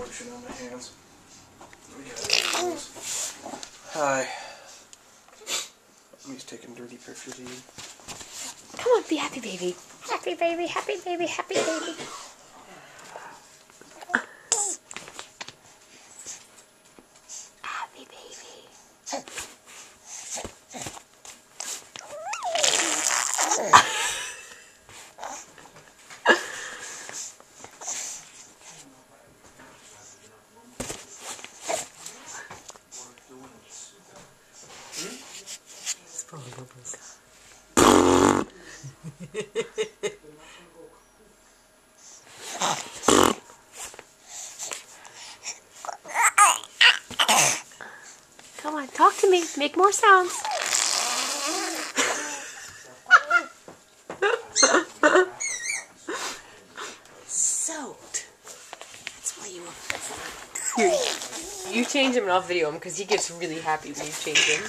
lotion on my hands. Hi. He's taking dirty pictures of you. Come on, be happy, baby. Happy, baby, happy, baby, happy, baby. Happy, baby. It's probably bubbles. Come on, talk to me. Make more sounds. Soaked. That's why you were. Here, you change him and I'll video him because he gets really happy when you change him.